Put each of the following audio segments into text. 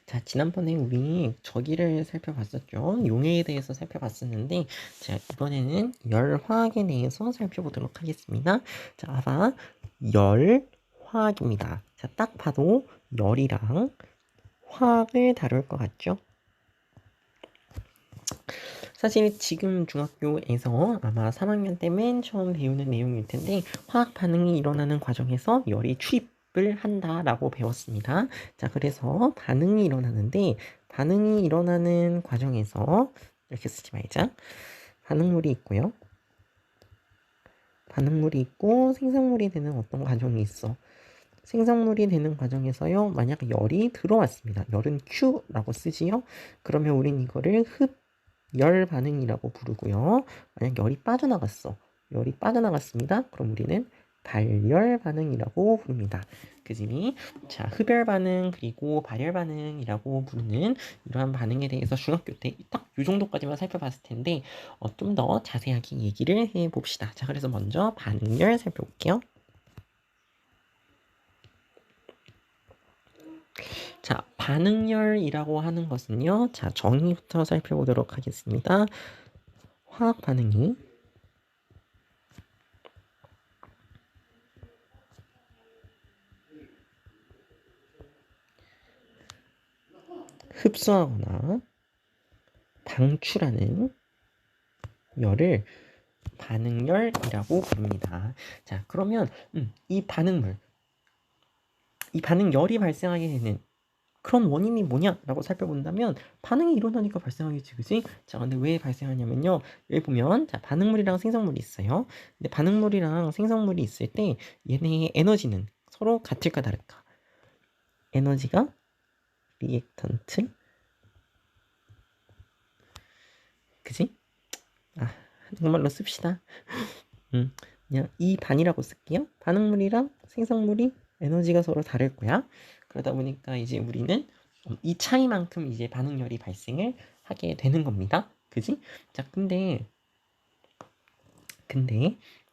자, 지난번에 우리 저기를 살펴봤었죠. 용해에 대해서 살펴봤었는데, 자, 이번에는 열화학에 대해서 살펴보도록 하겠습니다. 자, 봐봐. 열화학입니다. 자, 딱 봐도 열이랑 화학을 다룰 것 같죠? 사실 지금 중학교에서 아마 3학년 때 맨 처음 배우는 내용일 텐데 화학 반응이 일어나는 과정에서 열이 출입을 한다라고 배웠습니다. 자, 그래서 반응이 일어나는데 반응이 일어나는 과정에서 이렇게 쓰지 말자. 반응물이 있고요. 반응물이 있고 생성물이 되는 어떤 과정이 있어. 생성물이 되는 과정에서요. 만약 열이 들어왔습니다. 열은 Q라고 쓰지요. 그러면 우린 이거를 흡열 반응이라고 부르고요. 만약 열이 빠져나갔어. 열이 빠져나갔습니다. 그럼 우리는 발열 반응이라고 부릅니다. 그지? 자, 흡열 반응 그리고 발열 반응이라고 부르는 이러한 반응에 대해서 중학교 때 딱 이 정도까지만 살펴봤을 텐데 좀 더 자세하게 얘기를 해봅시다. 자, 그래서 먼저 반응열 살펴볼게요. 자, 반응열이라고 하는 것은요. 자, 정의부터 살펴보도록 하겠습니다. 화학 반응이 흡수하거나 방출하는 열을 반응열이라고 부릅니다. 자, 그러면 이 반응물, 이 반응열이 발생하게 되는 그런 원인이 뭐냐라고 살펴본다면 반응이 일어나니까 발생하겠지, 그지? 자, 근데 왜 발생하냐면요. 여기 보면 자, 반응물이랑 생성물이 있어요. 근데 반응물이랑 생성물이 있을 때 얘네의 에너지는 서로 같을까 다를까? 에너지가 리액턴트, 그지? 아, 한국말로 씁시다. 그냥 이 반이라고 쓸게요. 반응물이랑 생성물이 에너지가 서로 다를 거야. 그러다 보니까 이제 우리는 이 차이만큼 이제 반응열이 발생을 하게 되는 겁니다. 그지? 자, 근데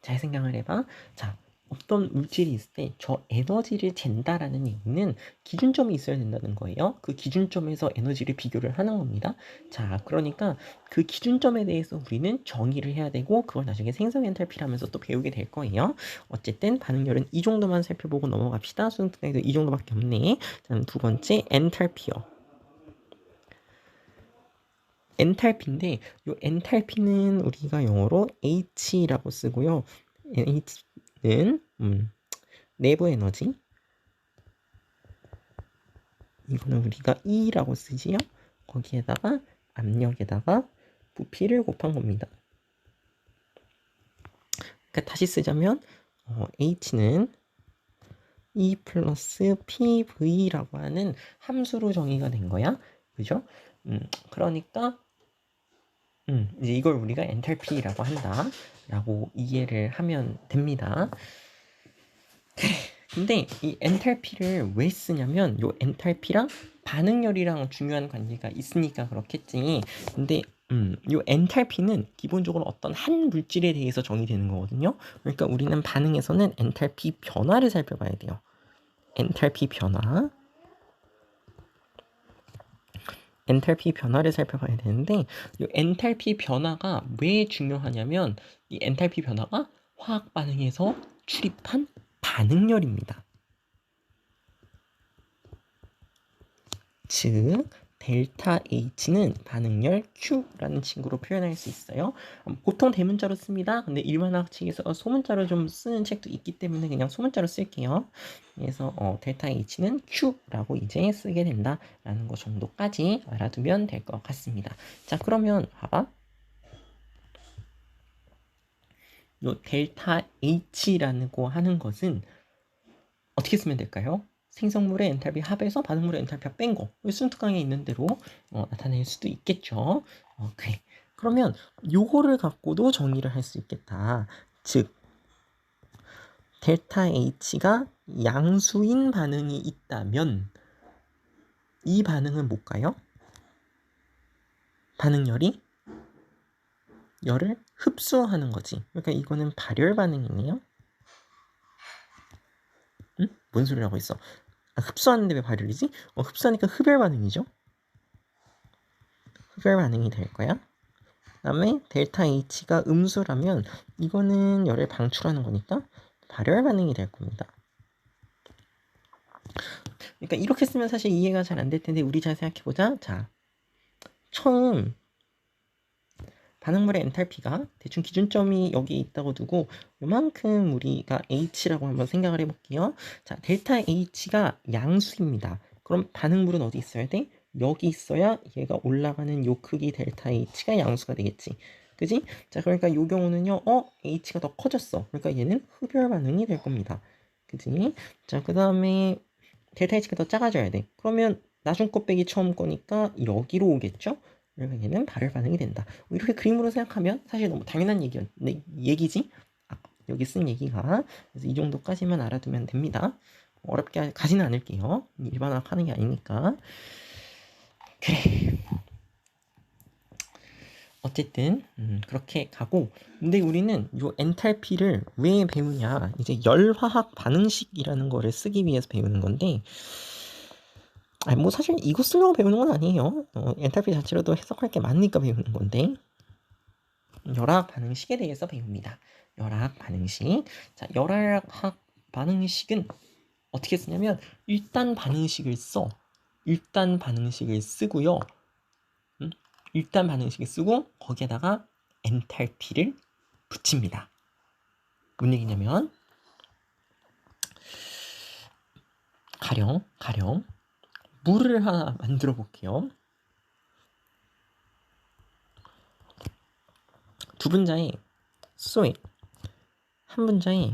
잘 생각을 해봐. 자, 어떤 물질이 있을 때 저 에너지를 잰다라는 얘기는 기준점이 있어야 된다는 거예요. 그 기준점에서 에너지를 비교를 하는 겁니다. 자, 그러니까 그 기준점에 대해서 우리는 정의를 해야 되고 그걸 나중에 생성 엔탈피라면서 또 배우게 될 거예요. 어쨌든 반응열은 이 정도만 살펴보고 넘어갑시다. 수능 특강에도 이 정도밖에 없네. 다음 두 번째 엔탈피요. 엔탈피인데 이 엔탈피는 우리가 영어로 H라고 쓰고요. H는 내부 에너지. 이거는 우리가 E라고 쓰지요. 거기에다가 압력에다가 부피를 곱한 겁니다. 그러니까 다시 쓰자면 H는 E 플러스 PV라고 하는 함수로 정의가 된 거야. 그죠? 그러니까 이제 이걸 우리가 엔탈피라고 한다라고 이해를 하면 됩니다. 근데 이 엔탈피를 왜 쓰냐면 요 엔탈피랑 반응열이랑 중요한 관계가 있으니까 그렇겠지. 근데 요 엔탈피는 기본적으로 어떤 한 물질에 대해서 정의되는 거거든요. 그러니까 우리는 반응에서는 엔탈피 변화를 살펴봐야 돼요. 엔탈피 변화. 엔탈피 변화를 살펴봐야 되는데 이 엔탈피 변화가 왜 중요하냐면 이 엔탈피 변화가 화학 반응에서 출입한 반응열입니다. 즉 델타 H는 반응열 Q라는 친구로 표현할 수 있어요. 보통 대문자로 씁니다. 근데 일반화학 책에서 소문자로 좀 쓰는 책도 있기 때문에 그냥 소문자로 쓸게요. 그래서 델타 H는 Q라고 이제 쓰게 된다라는 것 정도까지 알아두면 될 것 같습니다. 자, 그러면 봐봐. 요 델타 H라고 하는 것은 어떻게 쓰면 될까요? 생성물의 엔탈피 합에서 반응물의 엔탈피가 뺀 거. 순특강에 있는 대로 나타낼 수도 있겠죠. 그래. 그러면 요거를 갖고도 정의를 할 수 있겠다. 즉 델타 H가 양수인 반응이 있다면 이 반응은 뭘까요? 반응열이 열을 흡수하는 거지. 그러니까 이거는 발열 반응이네요. 응? 뭔 소리를 하고 있어? 흡수하는데 왜 발열이지? 흡수하니까 흡열 반응이죠. 흡열 반응이 될 거야. 그다음에 델타 H가 음수라면 이거는 열을 방출하는 거니까 발열 반응이 될 겁니다. 그러니까 이렇게 쓰면 사실 이해가 잘 안 될 텐데 우리 잘 생각해보자. 자, 처음 반응물의 엔탈피가 대충 기준점이 여기 있다고 두고 요만큼 우리가 H라고 한번 생각을 해볼게요. 자, 델타 H가 양수입니다. 그럼 반응물은 어디 있어야 돼? 여기 있어야 얘가 올라가는 요 크기 델타 H가 양수가 되겠지. 그지? 자, 그러니까 요 경우는요, H가 더 커졌어. 그러니까 얘는 흡열 반응이 될 겁니다. 그지? 자, 그 다음에 델타 H가 더 작아져야 돼. 그러면 나중 거 빼기 처음 거니까 여기로 오겠죠? 그러면 얘는 발열 반응이 된다. 이렇게 그림으로 생각하면 사실 너무 당연한 얘기지? 여기 쓴 얘기가. 그래서 이 정도까지만 알아두면 됩니다. 어렵게 가지는 않을게요. 일반화학 하는 게 아니니까. 그래. 어쨌든 그렇게 가고, 근데 우리는 요 엔탈피를 왜 배우냐, 이제 열화학 반응식이라는 거를 쓰기 위해서 배우는 건데, 뭐 사실 이거 쓰려고 배우는 건 아니에요. 엔탈피 자체로도 해석할 게 많으니까 배우는 건데, 열화학 반응식에 대해서 배웁니다. 열화학 반응식. 자, 열화학 반응식은 어떻게 쓰냐면 일단 반응식을 써. 일단 반응식을 쓰고요. 일단 반응식을 쓰고 거기에다가 엔탈피를 붙입니다. 뭔 얘기냐면 가령 물을 하나 만들어 볼게요. 두 분자의 수소에 한 분자의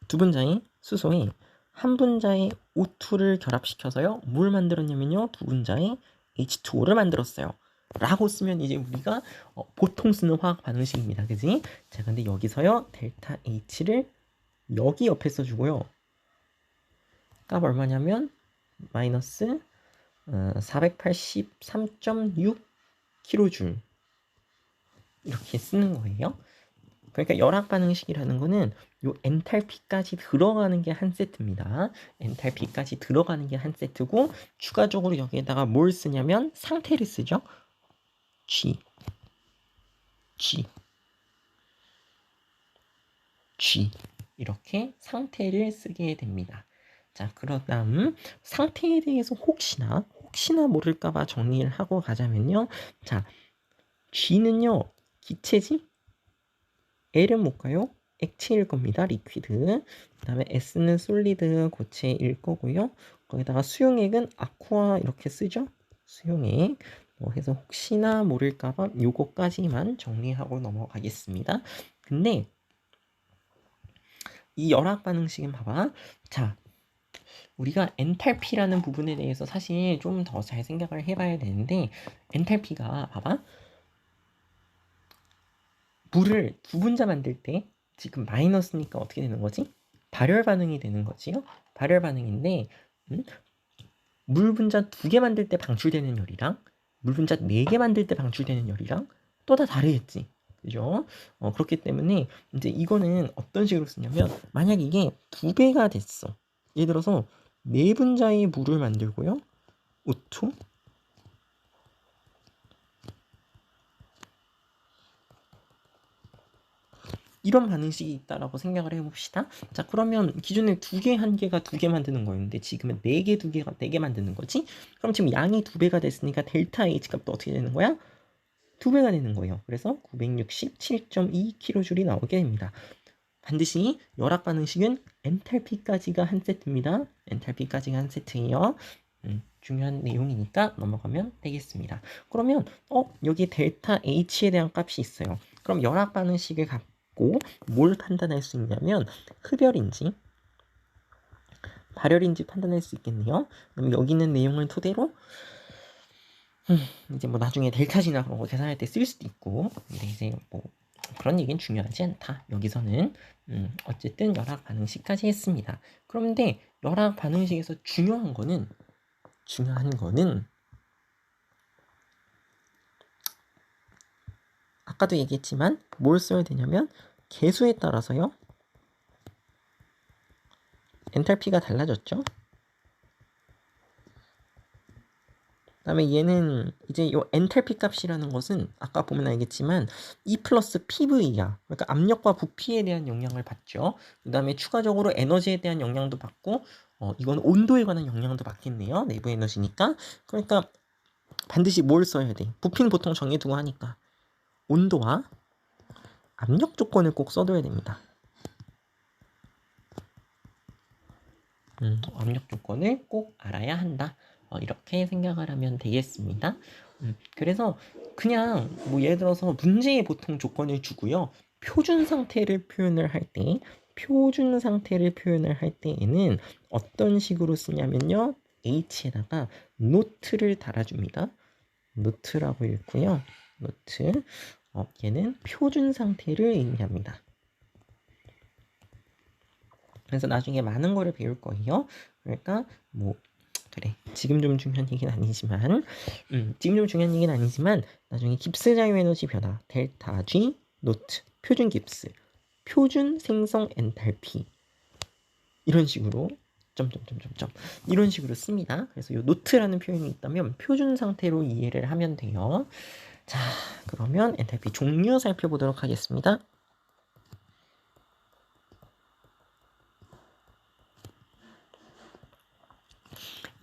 두 분자의 수소에 한 분자의 O2를 결합시켜서요. 뭘 만들었냐면요. 두 분자의 H2O를 만들었어요. 라고 쓰면 이제 우리가 보통 쓰는 화학 반응식입니다. 그지? 자, 근데 여기서요. 델타 H를 여기 옆에 써주고요. 값 얼마냐면 마이너스 483.6kJ 이렇게 쓰는 거예요. 그러니까 열학 반응식이라는 거는 요 엔탈피까지 들어가는 게 한 세트입니다. 엔탈피까지 들어가는 게 한 세트고 추가적으로 여기에다가 뭘 쓰냐면 상태를 쓰죠. G 이렇게 상태를 쓰게 됩니다. 자, 그러다음 상태에 대해서 혹시나 모를까봐 정리를 하고 가자면요. 자, G는요 기체지, L은 뭘까요? 액체일 겁니다. 리퀴드. 그 다음에 S는 솔리드 고체일 거고요. 거기다가 수용액은 아쿠아 이렇게 쓰죠. 수용액. 해서 혹시나 모를까봐 요거까지만 정리하고 넘어가겠습니다. 근데 이 열학 반응식은 봐봐. 자, 우리가 엔탈피라는 부분에 대해서 사실 좀 더 잘 생각을 해봐야 되는데, 엔탈피가 봐봐. 물을 두 분자 만들 때 지금 마이너스니까 어떻게 되는 거지? 발열 반응이 되는 거지요. 발열 반응인데 물 분자 2개 만들 때 방출되는 열이랑 물 분자 4개 만들 때 방출되는 열이랑 또 다 다르겠지. 그죠? 그렇기 때문에 이제 이거는 어떤 식으로 쓰냐면 만약 이게 2배가 됐어. 예를 들어서 4분자의 물을 만들고요. O2 이런 반응식이 있다라고 생각을 해봅시다. 자, 그러면 기존에 2개, 1개가 2개 만드는 거였는데 지금은 4개, 2개가 4개 만드는 거지? 그럼 지금 양이 2배가 됐으니까 델타 H 값도 어떻게 되는 거야? 2배가 되는 거예요. 그래서 967.2kJ이 나오게 됩니다. 반드시 열학 반응식은 엔탈피까지가 한 세트입니다. 엔탈피까지가 한 세트예요. 중요한 내용이니까 넘어가면 되겠습니다. 그러면 여기 델타 H에 대한 값이 있어요. 그럼 열학 반응식을 갖고 뭘 판단할 수 있냐면 흡열인지 발열인지 판단할 수 있겠네요. 그럼 여기 있는 내용을 토대로 이제 뭐 나중에 델타지나 그런 거 계산할 때 쓸 수도 있고, 근데 이제 뭐 그런 얘기는 중요하지 않다. 여기서는 어쨌든 열학 반응식까지 했습니다. 그런데 열학 반응식에서 중요한 거는 아까도 얘기했지만 뭘 써야 되냐면 개수에 따라서요. 엔탈피가 달라졌죠. 그다음에 얘는 이제 요 엔탈피 값이라는 것은 아까 보면 알겠지만 E 플러스 PV야. 그러니까 압력과 부피에 대한 영향을 받죠. 그다음에 추가적으로 에너지에 대한 영향도 받고 이건 온도에 관한 영향도 받겠네요. 내부 에너지니까. 그러니까 반드시 뭘 써야 돼? 부피는 보통 정해두고 하니까 온도와 압력 조건을 꼭 써둬야 됩니다. 압력 조건을 꼭 알아야 한다. 이렇게 생각을 하면 되겠습니다. 그래서 그냥 뭐 예를 들어서 문제에 보통 조건을 주고요. 표준 상태를 표현을 할 때에는 어떤 식으로 쓰냐면요. H에다가 노트를 달아줍니다. 노트라고 읽고요. 노트. 얘는 표준 상태를 의미합니다. 그래서 나중에 많은 거를 배울 거예요. 그러니까 뭐 그래 지금 좀 중요한 얘기는 아니지만 나중에 깁스 자유 에너지 변화 델타 G 노트 표준 깁스 표준 생성 엔탈피 이런 식으로 점점점점점 이런 식으로 씁니다. 그래서 이 노트라는 표현이 있다면 표준 상태로 이해를 하면 돼요. 자, 그러면 엔탈피 종류 살펴보도록 하겠습니다.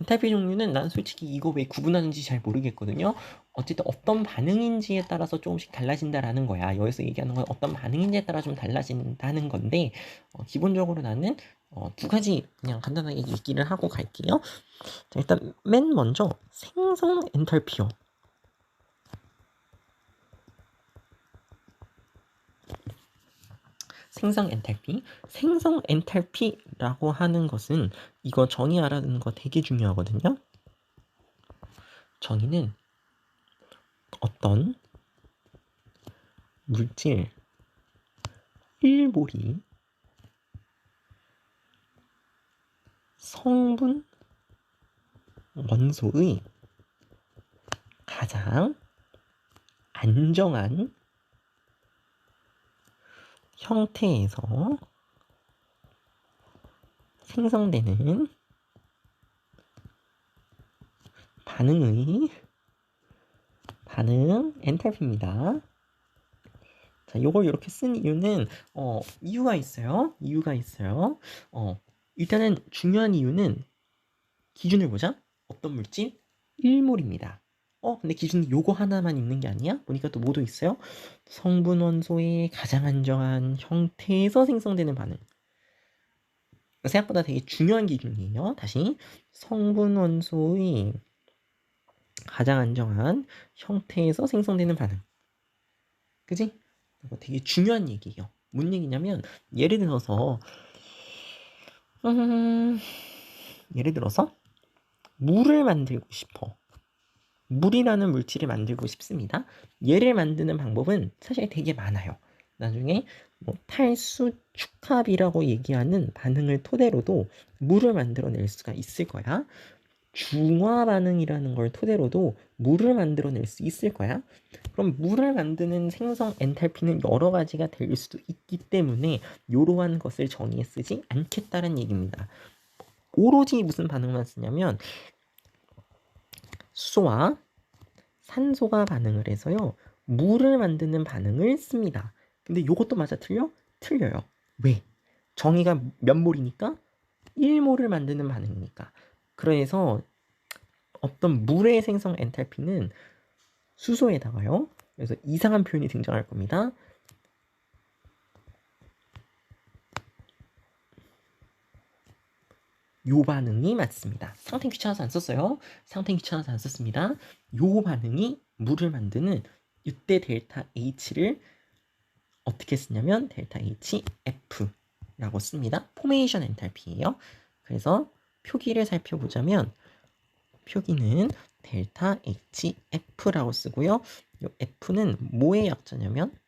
엔탈피 종류는 난 솔직히 이거 왜 구분하는지 잘 모르겠거든요. 어쨌든 어떤 반응인지에 따라서 조금씩 달라진다라는 거야. 여기서 얘기하는 건 어떤 반응인지에 따라 좀 달라진다는 건데 기본적으로 나는 두 가지 그냥 간단하게 얘기를 하고 갈게요. 자, 일단 맨 먼저 생성 엔탈피요. 생성 엔탈피라고 하는 것은 이거 정의 알아두는 거 되게 중요하거든요. 정의는 어떤 물질 1몰이 성분 원소의 가장 안정한 형태에서 생성되는 반응 엔탈피입니다. 자, 요걸 이렇게 쓴 이유는 이유가 있어요. 일단은 중요한 이유는 기준을 보자. 어떤 물질? 1몰입니다. 근데 기준이 요거 하나만 있는 게 아니야? 보니까 또 뭐도 있어요? 성분 원소의 가장 안정한 형태에서 생성되는 반응. 생각보다 되게 중요한 기준이에요. 다시 성분 원소의 가장 안정한 형태에서 생성되는 반응. 그지? 이거 되게 중요한 얘기예요. 뭔 얘기냐면 예를 들어서 물을 만들고 싶어. 물이라는 물질을 만들고 싶습니다. 얘를 만드는 방법은 사실 되게 많아요. 나중에 뭐 탈수 축합이라고 얘기하는 반응을 토대로도 물을 만들어낼 수가 있을 거야. 중화 반응이라는 걸 토대로도 물을 만들어낼 수 있을 거야. 그럼 물을 만드는 생성 엔탈피는 여러 가지가 될 수도 있기 때문에 이러한 것을 정의에 쓰지 않겠다는 얘기입니다. 오로지 무슨 반응만 쓰냐면 수소와 산소가 반응을 해서요. 물을 만드는 반응을 씁니다. 근데 이것도 맞아 틀려? 틀려요. 왜? 정의가 몇 몰이니까? 1몰을 만드는 반응이니까. 그래서 어떤 물의 생성 엔탈피는 수소에다가요. 그래서 이상한 표현이 등장할 겁니다. 요 반응이 맞습니다. 상태 귀찮아서 안 썼어요. 상태 귀찮아서 안 썼습니다. 요 반응이 물을 만드는 이때 델타 H를 어떻게 쓰냐면 델타 HF라고 씁니다. 포메이션 엔탈피예요. 그래서 표기를 살펴보자면 표기는 델타 HF라고 쓰고요. 이 F는 뭐의 약자냐면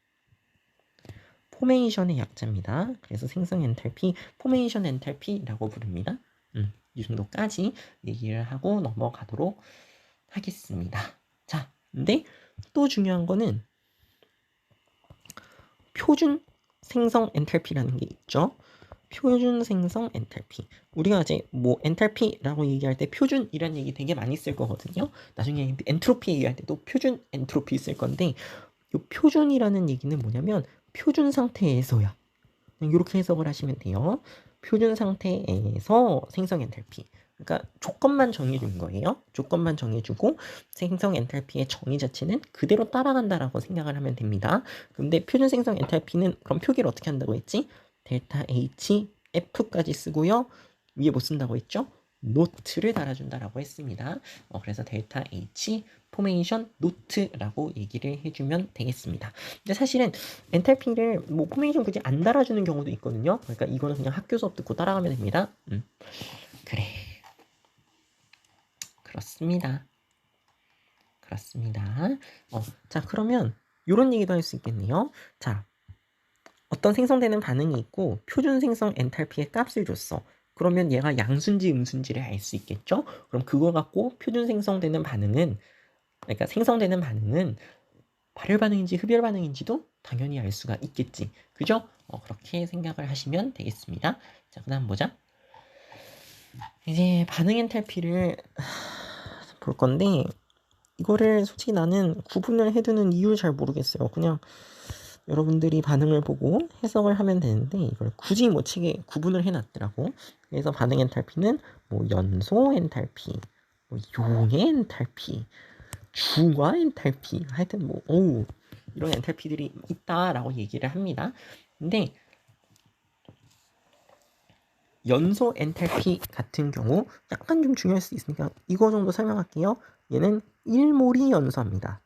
포메이션의 약자입니다. 그래서 생성 엔탈피, 포메이션 엔탈피라고 부릅니다. 이 정도까지 얘기를 하고 넘어가도록 하겠습니다. 자, 근데 또 중요한 거는 표준 생성 엔탈피라는 게 있죠. 표준 생성 엔탈피. 우리가 이제 뭐 엔탈피라고 얘기할 때 표준이라는 얘기 되게 많이 쓸 거거든요. 나중에 엔트로피 얘기할 때도 표준 엔트로피 쓸 건데 이 표준이라는 얘기는 뭐냐면 표준 상태에서야. 이렇게 해석을 하시면 돼요. 표준 상태에서 생성 엔탈피. 그러니까 조건만 정해준 거예요. 조건만 정해주고 생성 엔탈피의 정의 자체는 그대로 따라간다라고 생각을 하면 됩니다. 근데 표준 생성 엔탈피는 그럼 표기를 어떻게 한다고 했지? 델타 H F까지 쓰고요. 위에 뭐 쓴다고 했죠? 노트를 달아준다라고 했습니다. 그래서 델타 H 포메이션 노트라고 얘기를 해주면 되겠습니다. 근데 사실은 엔탈피를 뭐 포메이션 굳이 안 달아주는 경우도 있거든요. 그러니까 이거는 그냥 학교 수업 듣고 따라가면 됩니다. 그래. 그렇습니다. 자, 그러면 이런 얘기도 할 수 있겠네요. 자, 어떤 생성되는 반응이 있고 표준 생성 엔탈피의 값을 줬어. 그러면 얘가 양수인지 음수인지를 알 수 있겠죠? 그럼 그걸 갖고 표준 생성되는 반응은, 그러니까 생성되는 반응은 발열 반응인지 흡열 반응인지도 당연히 알 수가 있겠지. 그죠? 그렇게 생각을 하시면 되겠습니다. 자, 그 다음 보자. 이제 반응 엔탈피를 볼 건데, 이거를 솔직히 나는 구분을 해두는 이유를 잘 모르겠어요. 그냥 여러분들이 반응을 보고 해석을 하면 되는데 이걸 굳이 뭐 책에 구분을 해놨더라고. 그래서 반응 엔탈피는 뭐 연소 엔탈피, 뭐 용해 엔탈피, 중화 엔탈피, 하여튼 뭐 이런 엔탈피들이 있다라고 얘기를 합니다. 근데 연소 엔탈피 같은 경우 약간 좀 중요할 수 있으니까 이거 정도 설명할게요. 얘는 1몰이 연소합니다.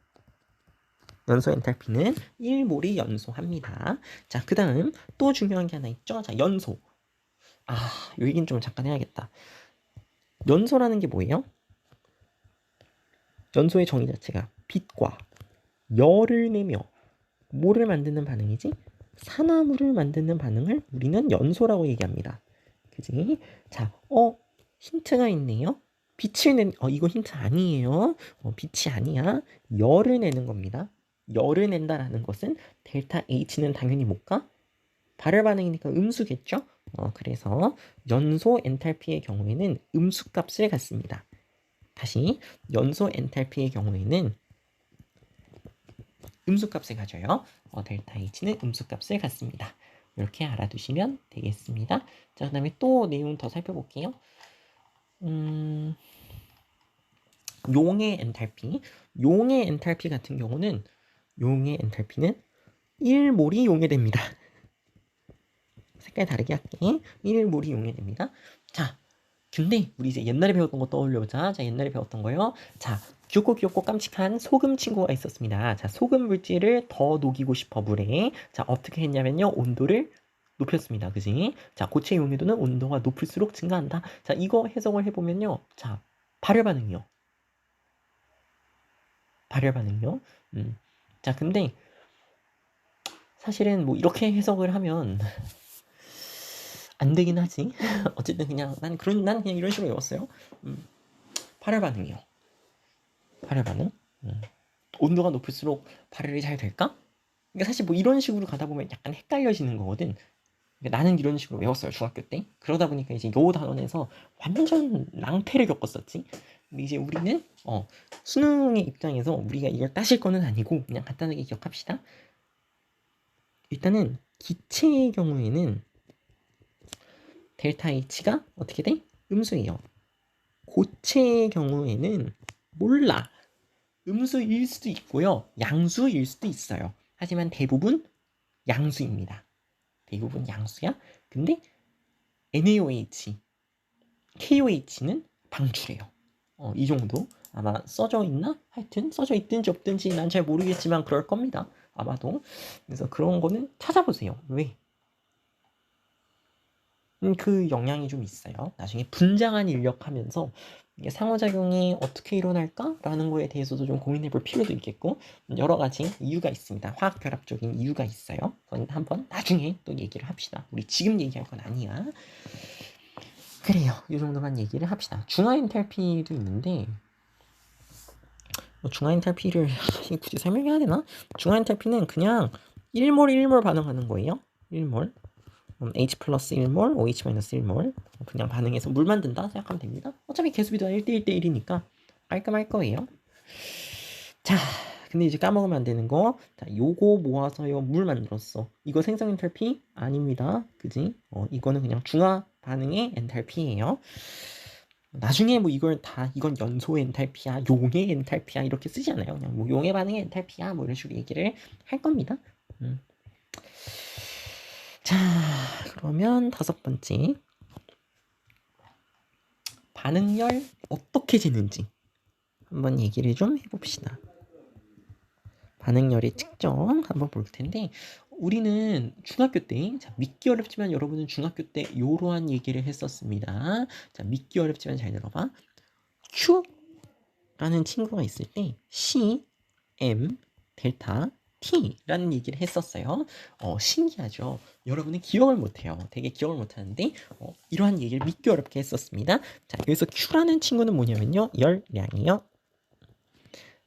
연소 엔탈피는 1몰이 연소합니다. 자, 그 다음 또 중요한 게 하나 있죠. 자, 연소. 요 얘기는 좀 잠깐 해야겠다. 연소라는 게 뭐예요? 연소의 정의 자체가 빛과 열을 내며 뭐를 만드는 반응이지? 산화물을 만드는 반응을 우리는 연소라고 얘기합니다. 그지? 자, 힌트가 있네요. 이거 힌트 아니에요. 빛이 아니야. 열을 내는 겁니다. 열을 낸다라는 것은 델타 H는 당연히 못 가? 발열 반응이니까 음수겠죠? 그래서 연소 엔탈피의 경우에는 음수 값을 갖습니다. 다시 연소 엔탈피의 경우에는 음수 값을 가져요. 델타 H는 음수 값을 갖습니다. 이렇게 알아두시면 되겠습니다. 자, 그 다음에 또 내용 더 살펴볼게요. 용의 엔탈피. 용의 엔탈피 같은 경우는 용의 엔탈피는 1몰이 용해됩니다. 색깔 다르게 할게. 1몰이 용해됩니다. 자, 근데 우리 이제 옛날에 배웠던 거 떠올려보자. 자, 옛날에 배웠던 거요. 자, 귀엽고 깜찍한 소금 친구가 있었습니다. 자, 소금 물질을 더 녹이고 싶어 물에. 자, 어떻게 했냐면요. 온도를 높였습니다. 그지? 자, 고체 용해도는 온도가 높을수록 증가한다. 자, 이거 해석을 해보면요. 자, 발열 반응이요. 자, 근데 사실은 뭐 이렇게 해석을 하면 안 되긴 하지. 어쨌든 그냥 난 그냥 이런 식으로 외웠어요. 발열 반응이요. 발열 반응. 온도가 높을수록 발열이 잘 될까? 그러니까 사실 뭐 이런 식으로 가다 보면 약간 헷갈려지는 거거든. 그러니까 나는 이런 식으로 외웠어요, 중학교 때. 그러다 보니까 이제 요 단원에서 완전 낭패를 겪었었지. 근데 이제 우리는 수능의 입장에서 우리가 이걸 따실 거는 아니고 그냥 간단하게 기억합시다. 일단은 기체의 경우에는 델타 H가 어떻게 돼? 음수예요. 고체의 경우에는 몰라. 음수일 수도 있고요. 양수일 수도 있어요. 하지만 대부분 양수입니다. 대부분 양수야. 근데 NaOH, KOH는 방출해요. 이 정도. 아마 써져 있나? 하여튼 써져 있든지 없든지 난 잘 모르겠지만 그럴 겁니다. 아마도. 그래서 그런 거는 찾아보세요. 왜? 그 영향이 좀 있어요. 나중에 분자간 인력하면서 이게 상호작용이 어떻게 일어날까라는 거에 대해서도 좀 고민해 볼 필요도 있겠고 여러 가지 이유가 있습니다. 화학 결합적인 이유가 있어요. 그건 한번 나중에 또 얘기를 합시다. 우리 지금 얘기할 건 아니야. 그래요. 이 정도만 얘기를 합시다. 중화 엔탈피도 있는데 중화 엔탈피를 굳이 설명해야 되나? 중화 엔탈피는 그냥 1몰 반응하는 거예요. 1몰. H 플러스 1몰, OH 마이너스 1몰 그냥 반응해서 물 만든다 생각하면 됩니다. 어차피 개수비도 1대1대1이니까 깔끔할 거예요. 자, 근데 이제 까먹으면 안 되는 거. 자, 요거 모아서요 물 만들었어. 이거 생성 엔탈피 아닙니다. 그지? 이거는 그냥 중화 반응의 엔탈피예요. 나중에 뭐 이건 연소 엔탈피야, 용해 엔탈피야 이렇게 쓰지 않아요. 그냥 뭐 용해 반응의 엔탈피야 뭐 이런 식으로 얘기를 할 겁니다. 자, 그러면 5번째. 반응열 어떻게 재는지 한번 얘기를 좀 해봅시다. 반응열의 측정 한번 볼 텐데, 우리는 중학교 때, 자, 믿기 어렵지만 여러분은 중학교 때 이러한 얘기를 했었습니다. 자, 믿기 어렵지만 잘 들어봐. Q라는 친구가 있을 때 C, M, 델타, T라는 얘기를 했었어요. 신기하죠? 여러분은 기억을 못해요. 되게 기억을 못하는데 이러한 얘기를 믿기 어렵게 했었습니다. 자, 여기서 Q라는 친구는 뭐냐면요. 열량이요.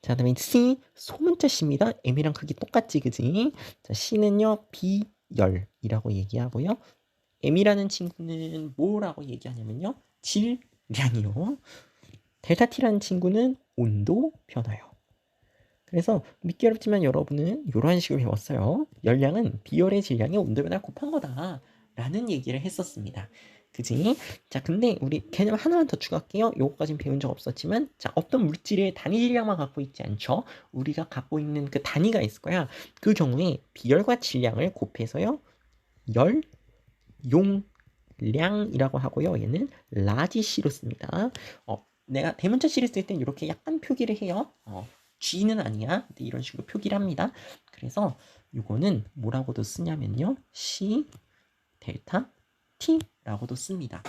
자, 그다음에 C, 소문자 C입니다. M이랑 크기 똑같지, 그지? 자, C는요, 비열이라고 얘기하고요. M이라는 친구는 뭐라고 얘기하냐면요. 질량이요. 델타 T라는 친구는 온도 변화요. 그래서 믿기 어렵지만 여러분은 이런 식으로 배웠어요. 열량은 비열의 질량이 온도 변화 곱한 거다 라는 얘기를 했었습니다. 그지? 자, 근데 우리 개념 하나만 더 추가할게요. 요거까진 배운 적 없었지만, 자, 어떤 물질의 단위 질량만 갖고 있지 않죠? 우리가 갖고 있는 그 단위가 있을 거야. 그 경우에 비열과 질량을 곱해서요, 열, 용량이라고 하고요. 얘는 라지 C로 씁니다. 내가 대문자 C를 쓸 땐 이렇게 약간 표기를 해요. G는 아니야. 근데 이런 식으로 표기를 합니다. 그래서 이거는 뭐라고도 쓰냐면요. C 델타 T라고도 씁니다.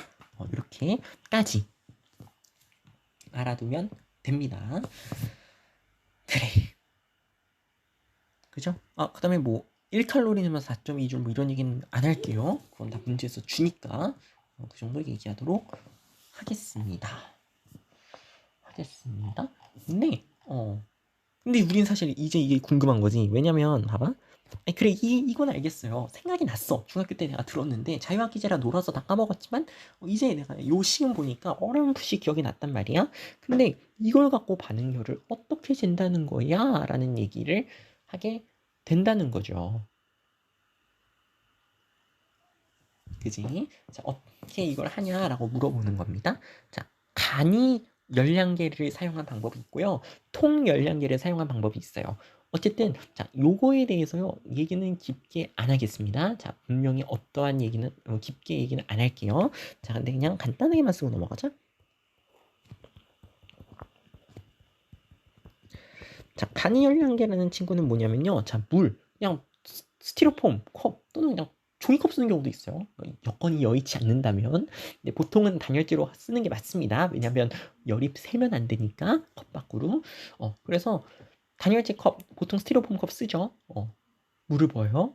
이렇게까지 알아두면 됩니다. 그래. 그죠? 그 다음에 뭐 1칼로리는 4.2줄 뭐 이런 얘기는 안 할게요. 그건 다 문제에서 주니까 그 정도 얘기하도록 하겠습니다. 근데 우린 사실 이제 이게 궁금한 거지. 왜냐면 봐봐. 그래 이건 알겠어요. 생각이 났어. 중학교 때 내가 들었는데 자유학기제라 놀아서 다 까먹었지만 이제 내가 요 시험 보니까 어렴풋이 기억이 났단 말이야. 근데 이걸 갖고 반응열을 어떻게 잰다는 거야? 라는 얘기를 하게 된다는 거죠. 그지? 자, 어떻게 이걸 하냐라고 물어보는 겁니다. 자, 간이 열량계를 사용한 방법이 있고요. 통 열량계를 사용한 방법이 있어요. 어쨌든 자, 요거에 대해서요. 얘기는 깊게 안 하겠습니다. 자, 분명히 어떠한 얘기는 깊게 얘기는 안 할게요. 자, 근데 그냥 간단하게만 쓰고 넘어가자. 자, 간이 열량계라는 친구는 뭐냐면요. 자, 물, 그냥 스티로폼 컵 또는 그냥 종이컵 쓰는 경우도 있어요. 여건이 여의치 않는다면. 근데 보통은 단열재로 쓰는 게 맞습니다. 왜냐면 열이 새면 안 되니까 컵 밖으로. 그래서 단열재 컵, 보통 스티로폼 컵 쓰죠. 물을 부어요.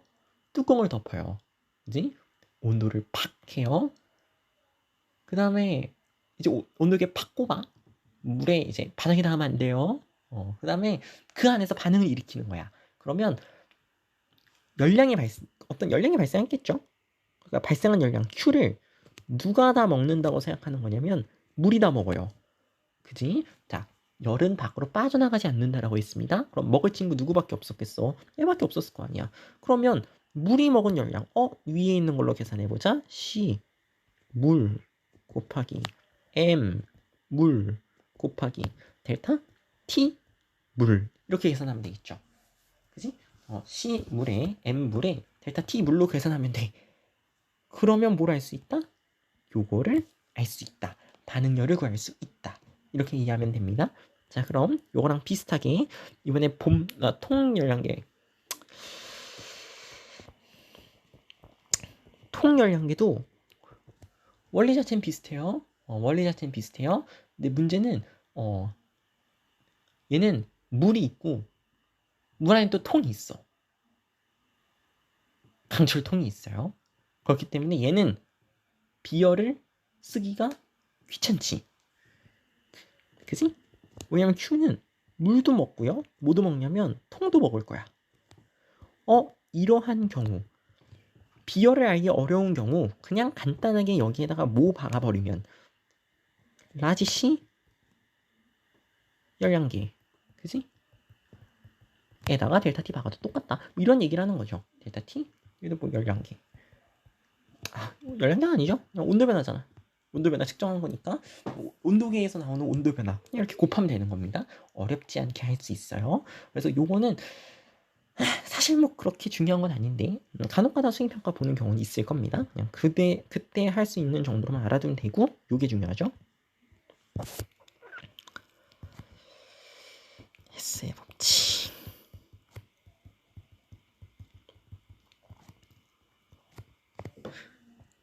뚜껑을 덮어요. 그지? 온도를 팍 해요. 그 다음에 이제 온도계 팍 꼽아. 물에 이제 반응이 닿으면 안 돼요. 그 다음에 그 안에서 반응을 일으키는 거야. 그러면 어떤 열량이 발생했겠죠? 그러니까 발생한 열량 Q를 누가 다 먹는다고 생각하는 거냐면 물이 다 먹어요. 그지? 자, 열은 밖으로 빠져나가지 않는다라고 했습니다. 그럼 먹을 친구 누구밖에 없었겠어? 얘밖에 없었을 거 아니야. 그러면 물이 먹은 열량, 위에 있는 걸로 계산해보자. C, 물 곱하기 M, 물 곱하기 델타 T, 물 이렇게 계산하면 되겠죠. 그지? C 물에 M 물에 델타 T 물로 계산하면 돼. 그러면 뭘 알 수 있다? 요거를 알 수 있다. 반응열을 구할 수 있다. 이렇게 이해하면 됩니다. 자, 그럼 요거랑 비슷하게 이번에 통열량계 통열량계도 원리 자체는 비슷해요. 원리 자체는 비슷해요. 근데 문제는 얘는 물이 있고 물 안에 또 통이 있어. 강철통이 있어요. 그렇기 때문에 얘는 비열을 쓰기가 귀찮지. 그지? 왜냐면 Q는 물도 먹고요. 뭐도 먹냐면 통도 먹을 거야. 이러한 경우 비열을 알기 어려운 경우 그냥 간단하게 여기에다가 뭐 박아버리면 라지 C 열량계, 그지? 에다가 델타 T 박아도 똑같다. 이런 얘기를 하는 거죠. 델타 T 얘도 뭐 열량계. 열량계는 아니죠. 그냥 온도 변화잖아. 온도 변화 측정한 거니까 온도계에서 나오는 온도 변화 그냥 이렇게 곱하면 되는 겁니다. 어렵지 않게 할 수 있어요. 그래서 요거는 사실 뭐 그렇게 중요한 건 아닌데 간혹가다 수행평가 보는 경우는 있을 겁니다. 그냥 그때 할 수 있는 정도로만 알아두면 되고 요게 중요하죠. 헤스의 법칙.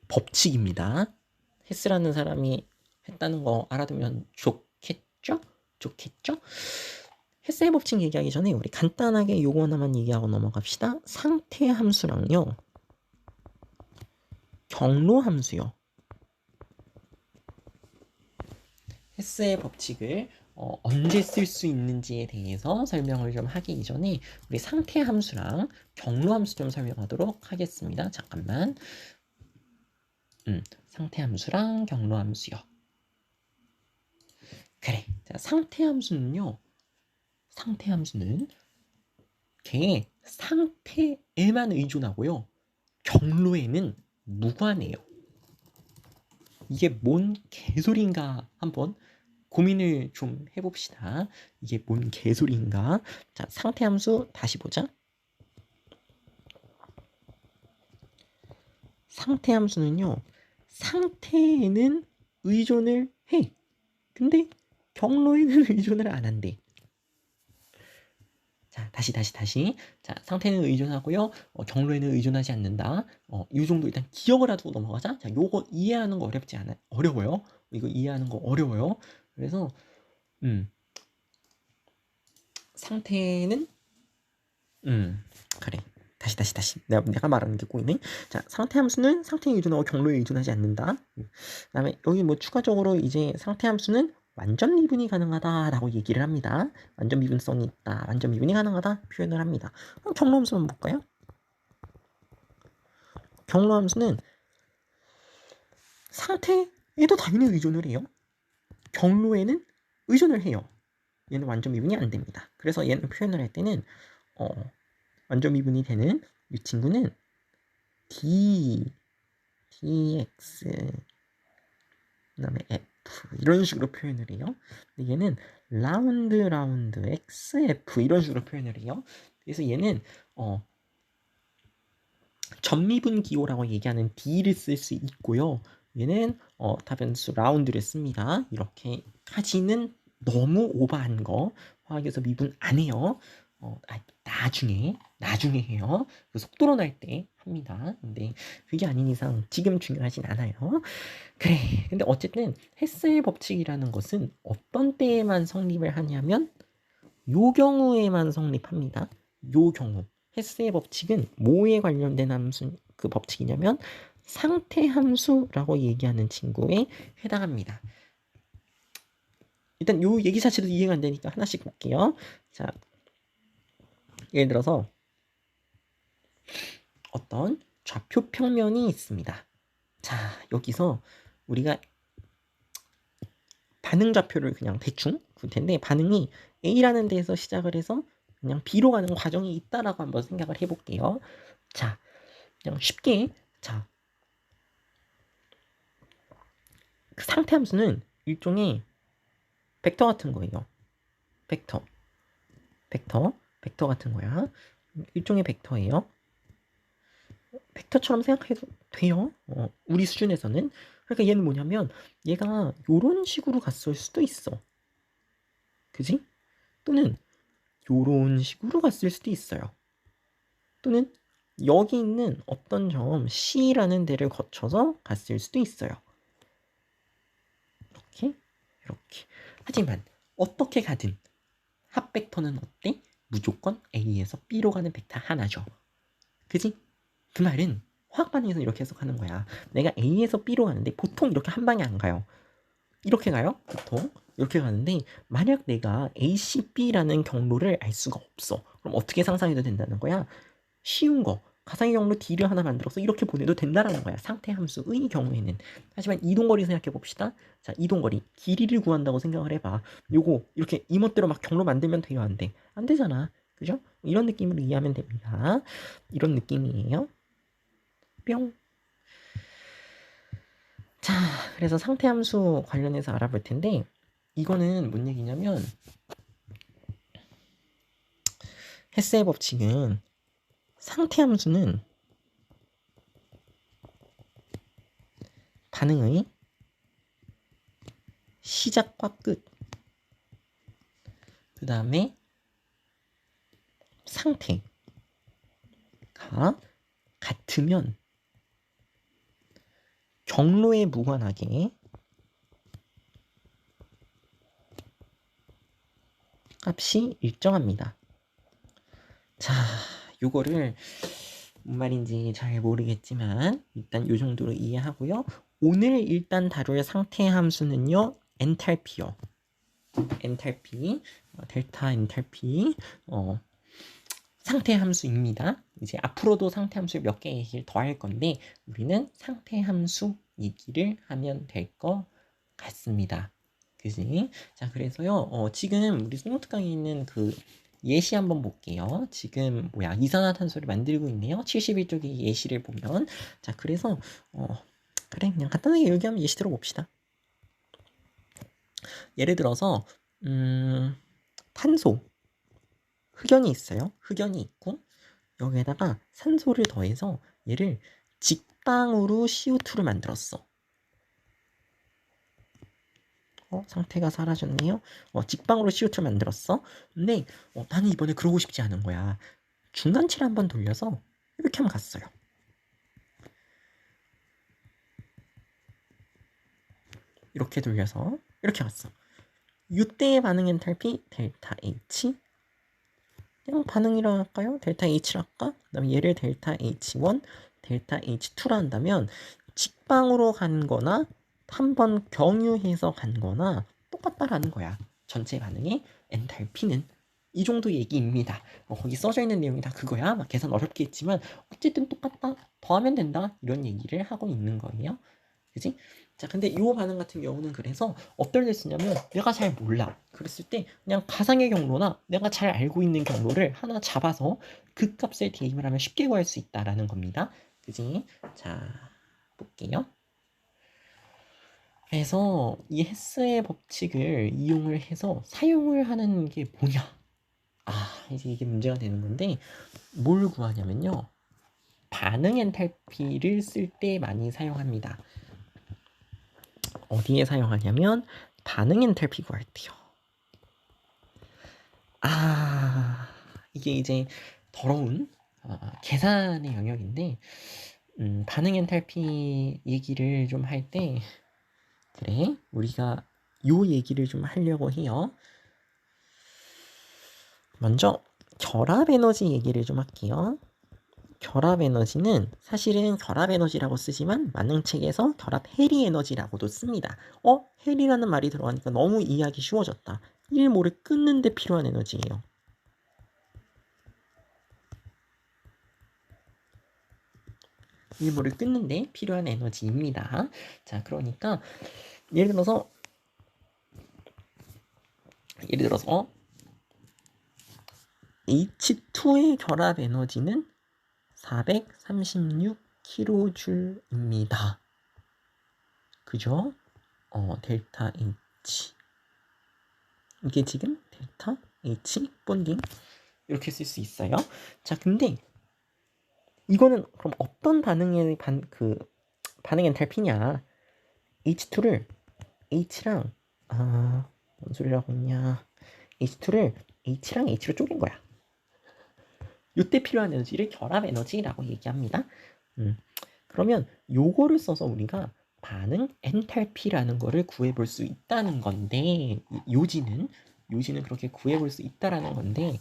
법칙입니다. 헤스라는 사람이 했다는 거 알아두면 좋겠죠? 헤스의 법칙 얘기하기 전에 우리 간단하게 요거 하나만 얘기하고 넘어갑시다. 상태 함수랑요. 경로 함수요. 헤스의 법칙을 언제 쓸 수 있는지에 대해서 설명을 좀 하기 이전에 우리 상태 함수랑 경로 함수 좀 설명하도록 하겠습니다. 잠깐만. 상태 함수랑 경로 함수요. 그래. 자, 상태 함수는요. 상태 함수는 걔 상태에만 의존하고요. 경로에는 무관해요. 이게 뭔 개소리인가 한번 고민을 좀 해봅시다. 이게 뭔 개소리인가? 자, 상태 함수 다시 보자. 상태 함수는요. 상태에는 의존을 해. 근데 경로에는 의존을 안 한대. 자, 다시. 자, 상태는 의존하고요. 경로에는 의존하지 않는다. 이 정도 일단 기억을 하고 넘어가자. 자, 요거 이해하는 거 어렵지 않아요? 어려워요. 이거 이해하는 거 어려워요. 그래서 상태는 그래. 다시. 내가 말하는 게 꼬이네. 자, 상태 함수는 상태에 의존하고 경로에 의존하지 않는다. 그다음에 여기 뭐 추가적으로 이제 상태 함수는 완전 미분이 가능하다라고 얘기를 합니다. 완전 미분성이 있다. 완전 미분이 가능하다 표현을 합니다. 그럼 경로 함수는 볼까요? 경로 함수는 상태에도 당연히 의존을 해요. 경로에는 의존을 해요. 얘는 완전 미분이 안 됩니다. 그래서 얘는 표현을 할 때는 완전 미분이 되는 이 친구는 dx 그다음에 f 이런 식으로 표현을 해요. 근데 얘는 라운드 xf 이런 식으로 표현을 해요. 그래서 얘는 전미분 기호라고 얘기하는 d를 쓸 수 있고요. 얘는 다변수 라운드를 씁니다. 이렇게 하지는 너무 오버한 거 화학에서 미분 안 해요. 나중에 해요. 속도로 날 때 합니다. 근데 그게 아닌 이상 지금 중요하진 않아요. 그래. 근데 어쨌든 헤스의 법칙이라는 것은 어떤 때에만 성립을 하냐면 요 경우에만 성립합니다. 요 경우. 헤스의 법칙은 뭐에 관련된 함수 그 법칙이냐면 상태 함수라고 얘기하는 친구에 해당합니다. 일단 요 얘기 자체도 이해가 안 되니까 하나씩 볼게요. 자, 예를 들어서 어떤 좌표 평면이 있습니다. 자, 여기서 우리가 반응 좌표를 그냥 대충 볼 텐데 반응이 A라는 데에서 시작을 해서 그냥 B로 가는 과정이 있다라고 한번 생각을 해볼게요. 자, 그냥 쉽게 자, 그 상태 함수는 일종의 벡터 같은 거예요. 벡터 같은 거야. 일종의 벡터예요. 벡터처럼 생각해도 돼요. 우리 수준에서는. 그러니까 얘는 뭐냐면 얘가 요런 식으로 갔을 수도 있어. 그지? 또는 요런 식으로 갔을 수도 있어요. 또는 여기 있는 어떤 점 C라는 데를 거쳐서 갔을 수도 있어요. 이렇게. 하지만 어떻게 가든 합벡터는 어때? 무조건 A에서 B로 가는 벡터 하나죠. 그지? 그 말은 화학 반응에서 이렇게 해석하는 거야. 내가 A에서 B로 가는데 보통 이렇게 한 방에 안 가요. 이렇게 가요. 보통 이렇게 가는데 만약 내가 ACB라는 경로를 알 수가 없어. 그럼 어떻게 상상해도 된다는 거야? 쉬운 거. 가상의 경로 D를 하나 만들어서 이렇게 보내도 된다라는 거야. 상태 함수의 경우에는. 하지만 이동거리 생각해 봅시다. 자, 이동거리. 길이를 구한다고 생각을 해봐. 요거 이렇게 이멋대로 막 경로 만들면 돼요? 안 돼? 안 되잖아. 그죠? 이런 느낌으로 이해하면 됩니다. 이런 느낌이에요. 뿅. 자, 그래서 상태 함수 관련해서 알아볼 텐데 이거는 뭔 얘기냐면 헤스의 법칙은 상태 함수는 반응의 시작과 끝, 그 다음에 상태가 같으면 경로에 무관하게 값이 일정합니다. 자, 요거를 뭔 말인지 잘 모르겠지만 일단 요 정도로 이해하고요. 오늘 일단 다룰 상태 함수는요. 엔탈피요. 엔탈피, 델타 엔탈피, 상태 함수입니다. 이제 앞으로도 상태 함수 몇 개 얘기를 더 할 건데 우리는 상태 함수 얘기를 하면 될 것 같습니다. 그지? 자, 그래서요. 지금 우리 스노트 강의에 있는 그 예시 한번 볼게요. 지금 이산화탄소를 만들고 있네요. 71쪽의 예시를 보면 자, 그래서 그래 그냥 간단하게 여기 한번 예시 들어봅시다. 예를 들어서 탄소 흑연이 있어요. 흑연이 있고 여기에다가 산소를 더해서 얘를 직방으로 CO2를 만들었어. 상태가 사라졌네요. 직방으로 CO2를 만들었어. 근데 나는 이번에 그러고 싶지 않은 거야. 중간치를 한번 돌려서 이렇게 한번 갔어요. 이렇게 돌려서 이렇게 갔어. 이때의 반응 엔탈피 델타 H. 그냥 반응이라 할까요? 델타 H라 할까? 그 다음에 얘를 델타 H1, 델타 H2라 한다면 직방으로 간 거나 한번 경유해서 간 거나 똑같다라는 거야. 전체 반응의 엔탈피는. 이 정도 얘기입니다. 거기 써져 있는 내용이 다 그거야. 막 계산 어렵게 했지만 어쨌든 똑같다. 더하면 된다. 이런 얘기를 하고 있는 거예요. 그지? 자, 근데 이 반응 같은 경우는 그래서 어떨 때 쓰냐면 내가 잘 몰라. 그랬을 때 그냥 가상의 경로나 내가 잘 알고 있는 경로를 하나 잡아서 그 값을 대입을 하면 쉽게 구할 수 있다라는 겁니다. 그지? 자, 볼게요. 그래서 이 헤스의 법칙을 이용을 해서 사용을 하는 게 뭐냐? 이제 이게 문제가 되는 건데 뭘 구하냐면요. 반응 엔탈피를 쓸 때 많이 사용합니다. 어디에 사용하냐면 반응 엔탈피 구할 때요. 이게 이제 더러운 계산의 영역인데 반응 엔탈피 얘기를 좀 할 때 그래 우리가 요 얘기를 좀 하려고 해요. 먼저 결합 에너지 얘기를 좀 할게요. 결합 에너지는 사실은 결합 에너지라고 쓰지만 만능책에서 결합 해리 에너지라고도 씁니다. 해리라는 말이 들어가니까 너무 이해하기 쉬워졌다. 1몰을 끊는 데 필요한 에너지예요. 1몰을 끊는 데 필요한 에너지입니다. 자, 그러니까 예를 들어서 H2의 결합 에너지는 436kJ입니다. 그죠? 델타 H. 이게 지금 델타 H 본딩 이렇게 쓸 수 있어요. 자, 근데 이거는 그럼 어떤 반응의 반응 엔탈피냐? H2를 H랑 뭔 소리라고 했냐? H2를 H랑 H로 쪼갠 거야. 이때 필요한 에너지를 결합 에너지라고 얘기합니다. 그러면 요거를 써서 우리가 반응 엔탈피라는 거를 구해볼 수 있다는 건데 요지는 그렇게 구해볼 수 있다라는 건데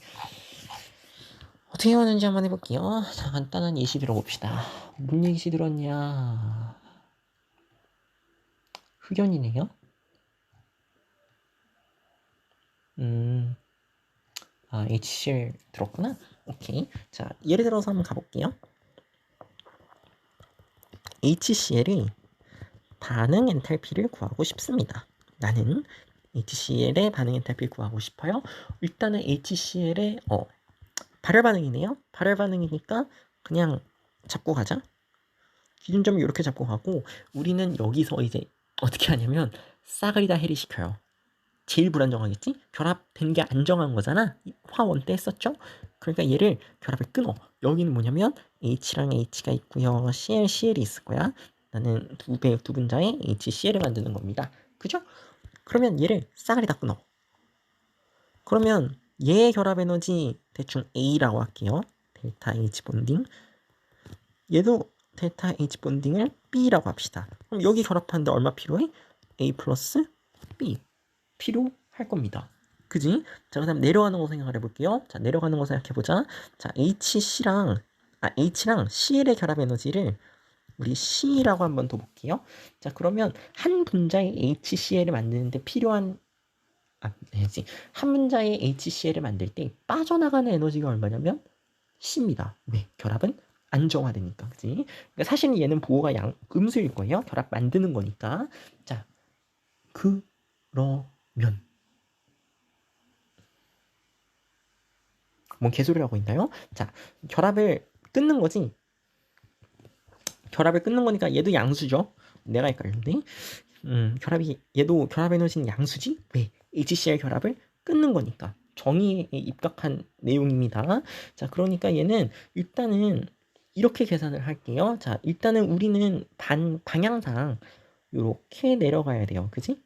어떻게 하는지 한번 해볼게요. 자, 간단한 예시 들어봅시다. 무슨 예시 들었냐? 흑연이네요. HCl 들었구나. 오케이. 자, 예를 들어서 한번 가볼게요. HCl의 반응 엔탈피를 구하고 싶습니다. 나는 HCl의 반응 엔탈피를 구하고 싶어요. 일단은 HCl의 발열 반응이네요. 발열 반응이니까 그냥 잡고 가자. 기준점을 이렇게 잡고 가고 우리는 여기서 이제 어떻게 하냐면 싸그리 다 해리 시켜요. 제일 불안정하겠지? 결합된 게 안정한 거잖아. 화원 때 했었죠? 그러니까 얘를 결합을 끊어. 여기는 뭐냐면 H랑 H가 있고요. Cl, Cl이 있을 거야. 나는 두 분자의 HCl을 만드는 겁니다. 그죠? 그러면 얘를 싸그리 다 끊어. 그러면 얘의 결합 에너지 대충 A라고 할게요. 델타 H 본딩. 얘도 델타 H 본딩을 B라고 합시다. 그럼 여기 결합하는데 얼마 필요해? A 플러스 B 필요할 겁니다. 그지? 자, 그 다음 내려가는 거 생각을 해볼게요. 자, 내려가는 거 생각해보자. 자, H랑 Cl의 결합 에너지를 우리 C라고 한번 더 볼게요. 자, 그러면 한 분자의 HCl을 만드는데 필요한 아니지. 한 분자의 HCl을 만들 때 빠져나가는 에너지가 얼마냐면 C입니다. 왜? 결합은 안정화되니까. 그지? 그러니까 사실은 얘는 보호가 음수일 거예요. 결합 만드는 거니까. 자, 그러면 뭔 개소리를 하고 있나요? 자, 결합을 끊는 거지. 결합을 끊는 거니까 얘도 양수죠. 내가 헷갈렸네. 얘도 결합 에너지는 양수지? 왜? HCl 결합을 끊는 거니까. 정의에 입각한 내용입니다. 자, 그러니까 얘는 일단은 이렇게 계산을 할게요. 자, 일단은 우리는 방향상 이렇게 내려가야 돼요. 그지?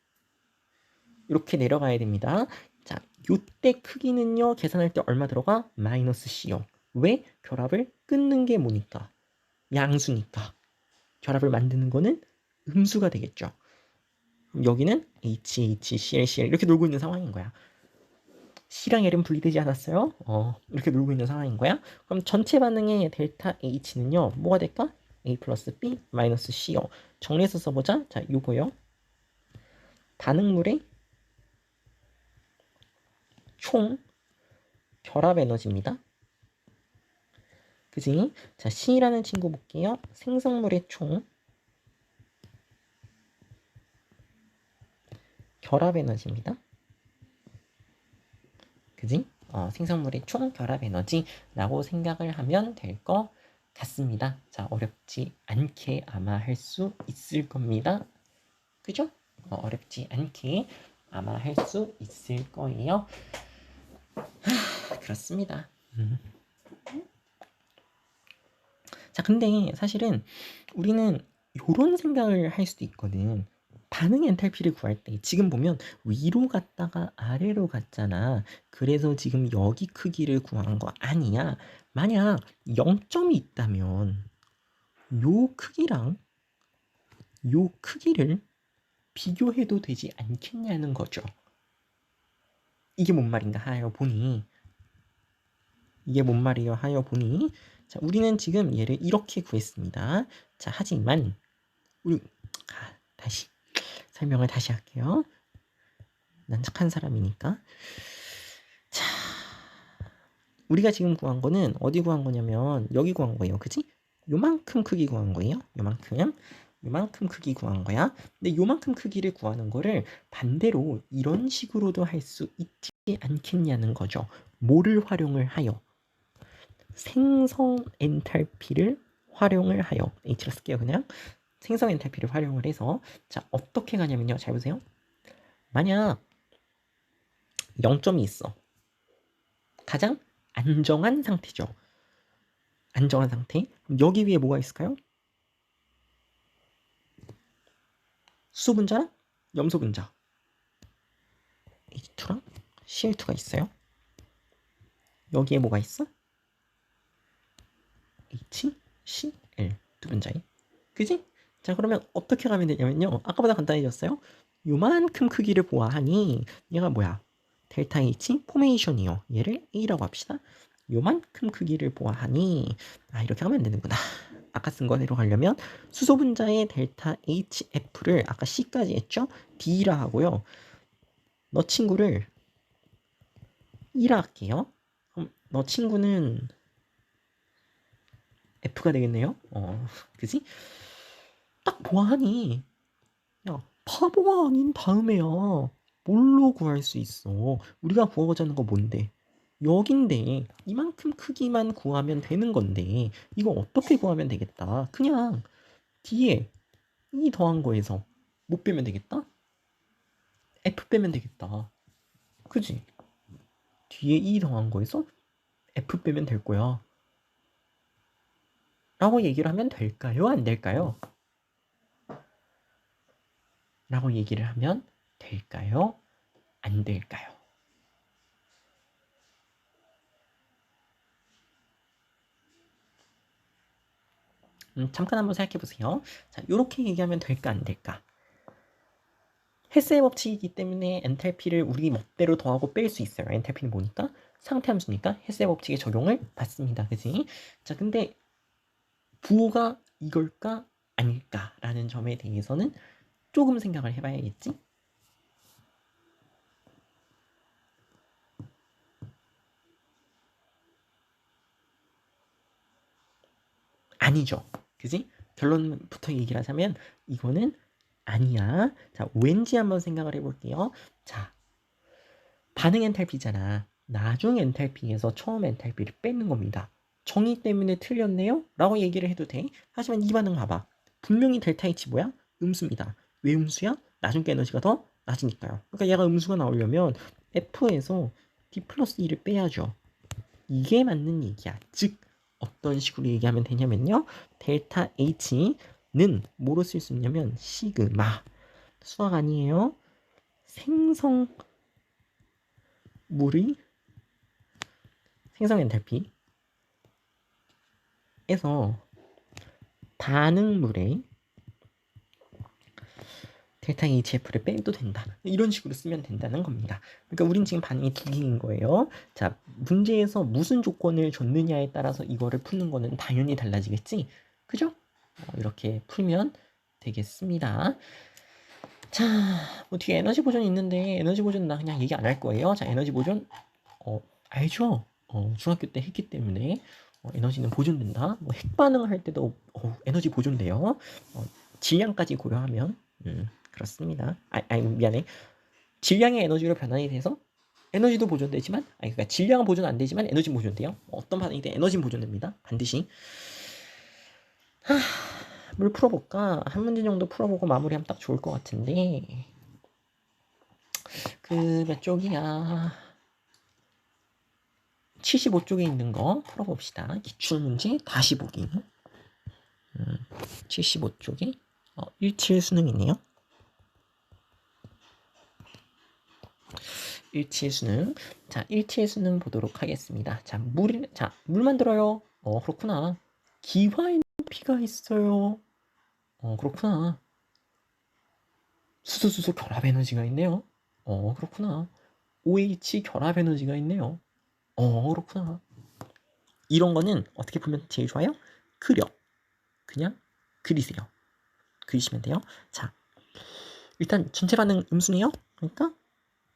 이렇게 내려가야 됩니다. 자, 요때 크기는요. 계산할 때 얼마 들어가? 마이너스 C요. 왜? 결합을 끊는 게 뭐니까? 양수니까. 결합을 만드는 거는 음수가 되겠죠. 여기는 Cl, Cl 이렇게 놀고 있는 상황인 거야. C랑 L은 분리되지 않았어요? 이렇게 놀고 있는 상황인 거야. 그럼 전체 반응의 델타 H는요. 뭐가 될까? A 플러스 B 마이너스 C요. 정리해서 써보자. 자, 요거요. 반응물의 총 결합 에너지입니다. 그지? 자, C라는 친구 볼게요. 생성물의 총 결합 에너지입니다. 그지? 생성물의 총 결합 에너지라고 생각을 하면 될 것 같습니다. 자, 어렵지 않게 아마 할 수 있을 겁니다. 그죠? 어렵지 않게 아마 할 수 있을 거예요. 그렇습니다. 자, 근데 사실은 우리는 요런 생각을 할 수도 있거든. 반응 엔탈피를 구할 때 지금 보면 위로 갔다가 아래로 갔잖아. 그래서 지금 여기 크기를 구한 거 아니야. 만약 0점이 있다면 요 크기랑 요 크기를 비교해도 되지 않겠냐는 거죠. 이게 뭔 말인가 하여 보니 이게 뭔 말이요 하여 보니 자, 우리는 지금 얘를 이렇게 구했습니다. 자, 하지만 우리 다시 설명을 다시 할게요. 난 착한 사람이니까. 자, 우리가 지금 구한 거는 어디 구한 거냐면 여기 구한 거예요. 그지? 요만큼 크기 구한 거예요. 요만큼 크기 구한 거야. 근데 요만큼 크기를 구하는 거를 반대로 이런 식으로도 할 수 있지 않겠냐는 거죠. 뭐를 활용을 하여? 생성 엔탈피를 활용을 하여. H를 쓸게요, 그냥. 생성 엔탈피를 활용을 해서 자, 어떻게 가냐면요. 잘 보세요. 만약 0점이 있어. 가장 안정한 상태죠. 안정한 상태. 여기 위에 뭐가 있을까요? 수분자랑 염소분자. H2랑 Cl2가 있어요. 여기에 뭐가 있어? HCl 두 분자에. 그지? 자, 그러면 어떻게 가면 되냐면요. 아까보다 간단해졌어요. 요만큼 크기를 보아하니 얘가 뭐야? 델타 H 포메이션이요. 얘를 A라고 합시다. 요만큼 크기를 보아하니 이렇게 하면 되는구나. 아까 쓴 거대로 가려면 수소 분자의 델타 HF를 아까 C까지 했죠? D라 하고요. 너 친구를 E라 할게요. 그럼 너 친구는 F가 되겠네요. 그지? 딱 보아하니. 야, 바보가 아닌 다음에야 뭘로 구할 수 있어? 우리가 구하고자 하는 거 뭔데? 여긴데 이만큼 크기만 구하면 되는 건데 이거 어떻게 구하면 되겠다? 그냥 뒤에 이 더한 거에서 못 빼면 되겠다? F 빼면 되겠다. 그지? 뒤에 이 더한 거에서 F 빼면 될 거야. 라고 얘기를 하면 될까요? 안 될까요? 라고 얘기를 하면 될까요? 안 될까요? 잠깐 한번 생각해 보세요. 자, 이렇게 얘기하면 될까 안 될까? 헬스의 법칙이기 때문에 엔탈피를 우리 멋대로 더하고 뺄 수 있어요. 엔탈피는 뭐니까? 상태 함수니까 헬스의 법칙의 적용을 받습니다. 그지? 자, 근데 부호가 이걸까 아닐까라는 점에 대해서는 조금 생각을 해봐야겠지? 아니죠. 그지? 결론부터 얘기를 하자면 이거는 아니야. 자, 왠지 한번 생각을 해볼게요. 자, 반응 엔탈피잖아. 나중 엔탈피에서 처음 엔탈피를 빼는 겁니다. 정의 때문에 틀렸네요? 라고 얘기를 해도 돼. 하지만 이 반응 봐봐. 분명히 델타 H 뭐야? 음수입니다. 왜 음수야? 나중에 에너지가 더 낮으니까요. 그러니까 얘가 음수가 나오려면 F에서 D 플러스 2를 빼야죠. 이게 맞는 얘기야. 즉 어떤 식으로 얘기하면 되냐면요. 델타 H는 뭐로 쓸 수 있냐면 시그마. 수학 아니에요. 생성물의 생성 엔탈피에서 반응물의 델타 HF를 빼도 된다. 이런 식으로 쓰면 된다는 겁니다. 그러니까 우린 지금 반응이 두 개인 거예요. 자, 문제에서 무슨 조건을 줬느냐에 따라서 이거를 푸는 거는 당연히 달라지겠지? 그죠? 이렇게 풀면 되겠습니다. 자, 뭐 뒤에 에너지 보존이 있는데 에너지 보존 나 그냥 얘기 안 할 거예요. 자, 에너지 보존 알죠? 중학교 때 했기 때문에 에너지는 보존된다. 뭐 핵 반응을 할 때도 에너지 보존돼요. 질량까지 고려하면 그렇습니다. 미안해. 질량의 에너지로 변환이 돼서 에너지도 보존되지만 그러니까 질량은 보존 안 되지만 에너지 보존돼요. 어떤 반응이든 에너지는 보존됩니다. 반드시. 뭘 풀어볼까? 한 문제 정도 풀어보고 마무리하면 딱 좋을 것 같은데 그 몇 쪽이야? 75쪽에 있는 거 풀어봅시다. 기출문제 다시 보기. 75쪽에 17 수능이네요. 17 수능. 자, 17 수능 보도록 하겠습니다. 자, 물 만들어요. 그렇구나. 기화 에너지가 있어요. 그렇구나. 수소수소 결합 에너지가 있네요. 그렇구나. OH 결합 에너지가 있네요. 그렇구나. 이런 거는 어떻게 보면 제일 좋아요? 그려. 그냥 그리세요. 그리시면 돼요. 자, 일단 전체 반응 음수네요. 그러니까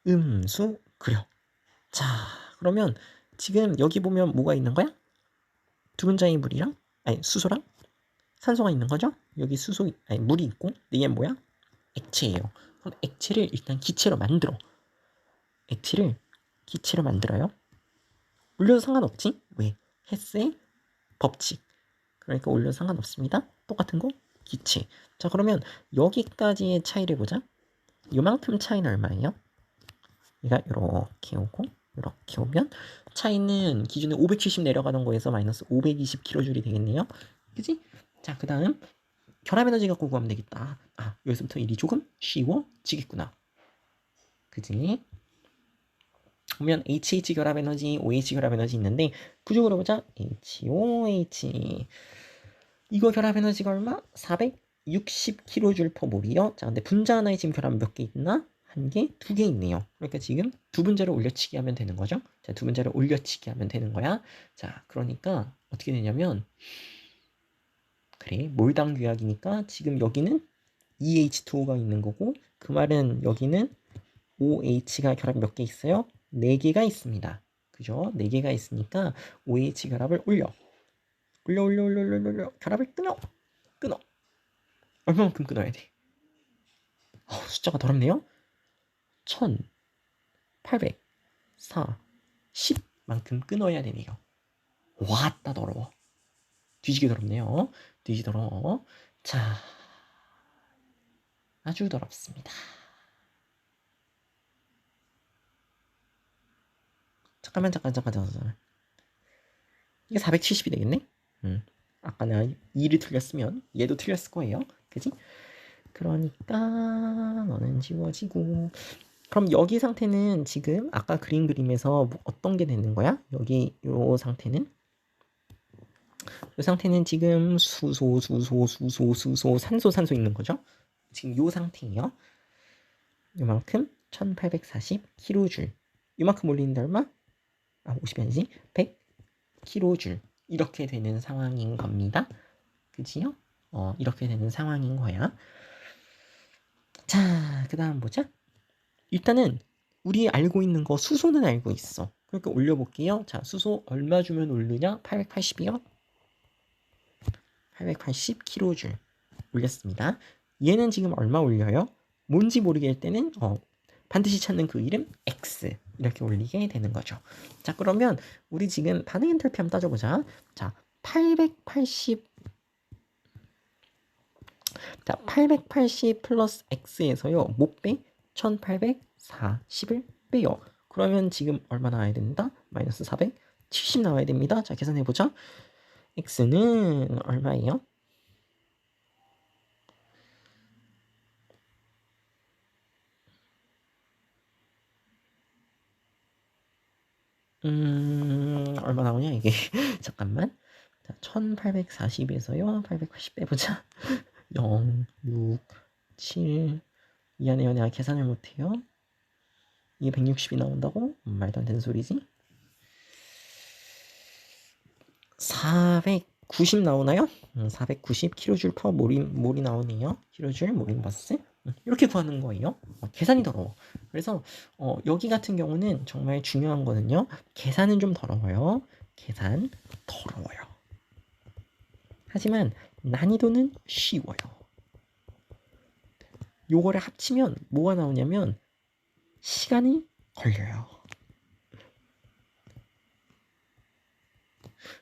음수 그려. 자, 그러면 지금 여기 보면 뭐가 있는 거야? 두 분자의 물이랑 수소랑 산소가 있는 거죠? 여기 물이 있고 얘는 뭐야? 액체예요. 그럼 액체를 일단 기체로 만들어. 액체를 기체로 만들어요. 올려도 상관없지? 왜? 헬스의 법칙. 그러니까 올려도 상관없습니다. 똑같은 거 기체. 자, 그러면 여기까지의 차이를 보자. 이만큼 차이는 얼마예요? 얘가 이렇게 오고 이렇게 오면 차이는 기준에 570 내려가는 거에서 마이너스 520kJ이 되겠네요. 그지? 자, 그 다음 결합 에너지 갖고 구하면 되겠다. 여기서부터 일이 조금 쉬워지겠구나. 그지? 보면 HH 결합 에너지, OH 결합 에너지 있는데 부족으로 보자. HOH 이거 결합 에너지가 얼마? 460kJ/몰이요. 자, 근데 분자 하나에 지금 결합 몇 개 있나? 한 개, 두 개 있네요. 그러니까 지금 두 분자를 올려치기 하면 되는 거죠. 자, 두 분자를 올려치기 하면 되는 거야. 자, 그러니까 어떻게 되냐면 그래, 몰당 규약이니까 지금 여기는 EH2O가 있는 거고 그 말은 여기는 OH가 결합 몇 개 있어요? 4개가 있습니다. 그죠? 4개가 있으니까 OH 결합을 올려. 결합을 끊어. 얼마만큼 끊어야 돼? 숫자가 더럽네요. 1804 10만큼 끊어야 되네요. 왔다 더러워. 뒤지게 더럽네요. 뒤지게 더러워. 자, 아주 더럽습니다. 잠깐만. 이게 470이 되겠네? 아까 내가 2를 틀렸으면 얘도 틀렸을 거예요. 그지? 그러니까 너는 지워지고. 그럼 여기 상태는 지금 아까 그린 그림에서 어떤 게 되는 거야? 여기 요 상태는? 이 상태는 지금 수소, 산소 있는 거죠? 지금 요 상태예요. 요만큼 1840kJ. 요만큼 올리는데 얼마? 50이 아니지? 100kJ. 이렇게 되는 상황인 겁니다. 그지요? 이렇게 되는 상황인 거야. 자, 그 다음 보자. 일단은 우리 알고 있는 거 수소는 알고 있어. 그러니까 올려볼게요. 자, 수소 얼마 주면 오르냐? 880이요. 880kJ 올렸습니다. 얘는 지금 얼마 올려요? 뭔지 모르겠을 때는 반드시 찾는 그 이름 X 이렇게 올리게 되는 거죠. 자, 그러면 우리 지금 반응 엔탈피 한번 따져보자. 자, 880 플러스 X에서요. 못 빼? 1840을 빼요. 그러면 지금 얼마 나와야 된다? 마이너스 470 나와야 됩니다. 자, 계산해보자. X는 얼마예요? 얼마 나오냐 이게. 잠깐만. 자, 1840에서요 880 빼보자. 0, 6, 7. 미안해요, 내가 계산을 못해요. 이게 160이 나온다고? 말도 안 되는 소리지. 490 나오나요? 490 kJ per 몰이 나오네요. kJ 몰인버스. 이렇게 구하는 거예요. 계산이 더러워. 그래서 여기 같은 경우는 정말 중요한 거는요. 계산은 좀 더러워요. 계산 더러워요. 하지만 난이도는 쉬워요. 요거를 합치면 뭐가 나오냐면 시간이 걸려요.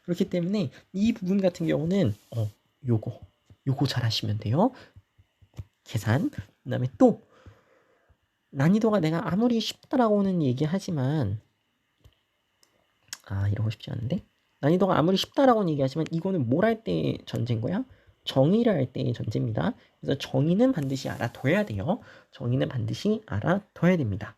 그렇기 때문에 이 부분 같은 경우는 요거 잘 하시면 돼요. 계산. 그 다음에 또 난이도가 내가 아무리 쉽다라고는 얘기하지만 이러고 싶지 않은데 난이도가 아무리 쉽다라고는 얘기하지만 이거는 뭘 할 때 전제인 거야? 정의를 할 때의 전제입니다. 그래서 정의는 반드시 알아둬야 돼요. 정의는 반드시 알아둬야 됩니다.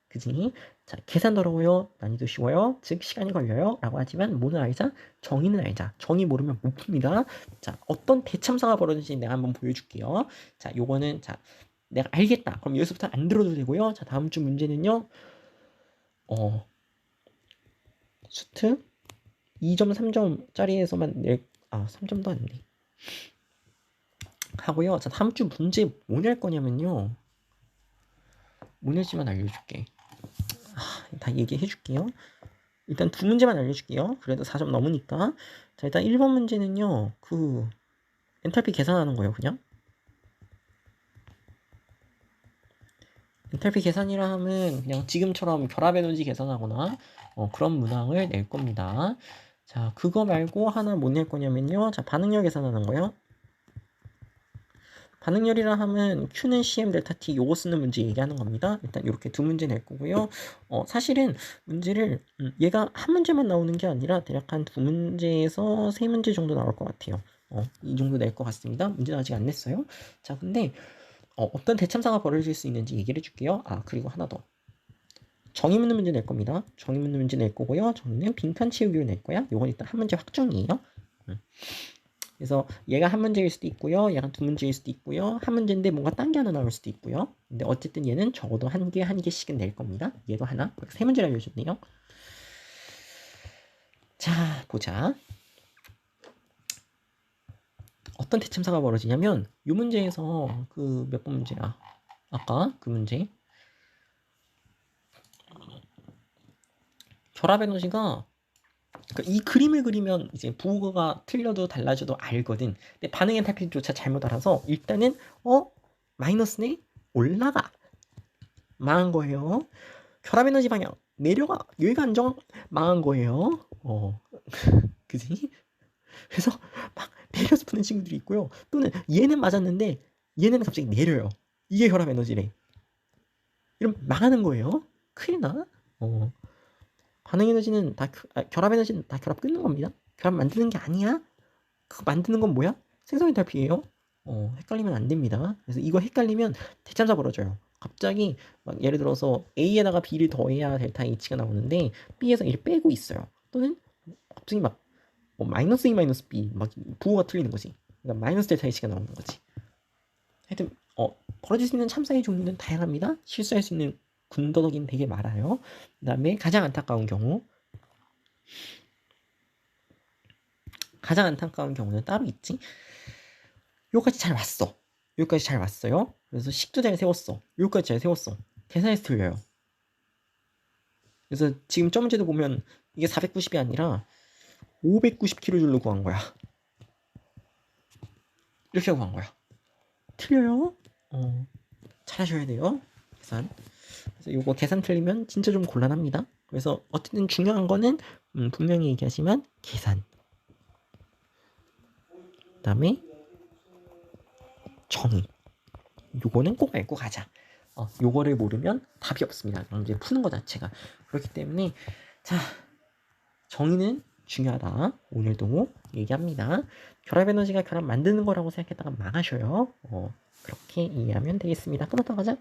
그지? 자, 계산 더러워요. 난이도 쉬워요. 즉 시간이 걸려요. 라고 하지만 뭐는 알자? 정의는 알자. 정의 모르면 못 풉니다. 자, 어떤 대참사가 벌어질지 내가 한번 보여줄게요. 자, 요거는 자 내가 알겠다. 그럼 여기서부터 안 들어도 되고요. 자, 다음 주 문제는요. 수트 2점, 3점짜리에서만 3점도 안 돼. 하고요. 자, 다음 주 문제 뭐 낼 거냐면요. 뭐 낼지만 알려줄게. 다 얘기해 줄게요. 일단 두 문제만 알려줄게요. 그래도 4점 넘으니까. 자, 일단 1번 문제는요. 그 엔탈피 계산하는 거예요. 그냥. 엔탈피 계산이라 하면 그냥 지금처럼 결합 에너지 계산하거나 그런 문항을 낼 겁니다. 자, 그거 말고 하나 못 낼 거냐면요. 자, 반응열 계산하는 거예요. 반응열이라 하면 Q는 CM 델타 T 요거 쓰는 문제 얘기하는 겁니다. 일단 이렇게 두 문제 낼 거고요. 사실은 문제를 얘가 한 문제만 나오는 게 아니라 대략 한 두 문제에서 세 문제 정도 나올 것 같아요. 이 정도 낼 것 같습니다. 문제는 아직 안 냈어요. 자, 근데 어떤 대참사가 벌어질 수 있는지 얘기를 해줄게요. 그리고 하나 더. 정의 묻는 문제 낼 겁니다. 정의 묻는 문제 낼 거고요. 정의는 빈칸 채우기로 낼 거야. 요건 일단 한 문제 확정이에요. 그래서 얘가 한 문제일 수도 있고요. 얘가 두 문제일 수도 있고요. 한 문제인데 뭔가 딴 게 하나 나올 수도 있고요. 근데 어쨌든 얘는 적어도 한 개씩은 낼 겁니다. 얘도 하나. 세 문제를 알려줬네요. 자, 보자. 어떤 대참사가 벌어지냐면 이 문제에서 그 몇 번 문제야? 아까 그 문제. 결합 에너지가 그러니까 이 그림을 그리면 이제 부호가 틀려도 달라져도 알거든. 근데 반응 엔탈피조차 잘못 알아서 일단은 마이너스네 올라가 망한 거예요. 결합 에너지 방향 내려가 여기가 안정 망한 거예요. 그지? 그래서 막 내려서 푸는 친구들이 있고요. 또는 얘는 맞았는데 얘는 갑자기 내려요. 이게 결합 에너지래. 이러면 망하는 거예요. 큰일 나. 반응 에너지는 결합 에너지는 다 결합 끊는 겁니다. 결합 만드는 게 아니야. 그거 만드는 건 뭐야? 생성 엔탈피예요. 헷갈리면 안 됩니다. 그래서 이거 헷갈리면 대참사 벌어져요. 갑자기 막 예를 들어서 A에다가 B를 더해야 델타 H가 나오는데 B에서 1을 빼고 있어요. 또는 갑자기 막 마이너스 A 마이너스 B 막 부호가 틀리는 거지. 그러니까 마이너스 델타 H가 나오는 거지. 하여튼 벌어질 수 있는 참사의 종류는 다양합니다. 실수할 수 있는 군더더기는 되게 많아요. 그 다음에 가장 안타까운 경우는 따로 있지. 여기까지 잘 왔어. 여기까지 잘 왔어요. 그래서 식도 잘 세웠어. 여기까지 잘 세웠어. 계산해서 틀려요. 그래서 지금 점제도 보면 이게 490이 아니라 590kJ로 구한 거야. 이렇게 구한 거야. 틀려요. 잘하셔야 돼요. 계산. 그래서 이거 계산 틀리면 진짜 좀 곤란합니다. 그래서 어쨌든 중요한 거는 분명히 얘기하지만 계산. 그다음에 정의. 요거는 꼭 알고 가자. 요거를 모르면 답이 없습니다. 이제 푸는 거 자체가. 그렇기 때문에 자 정의는 중요하다. 오늘도 얘기합니다. 결합 에너지가 결합 만드는 거라고 생각했다가 망하셔요. 그렇게 이해하면 되겠습니다. 끊었다 가자.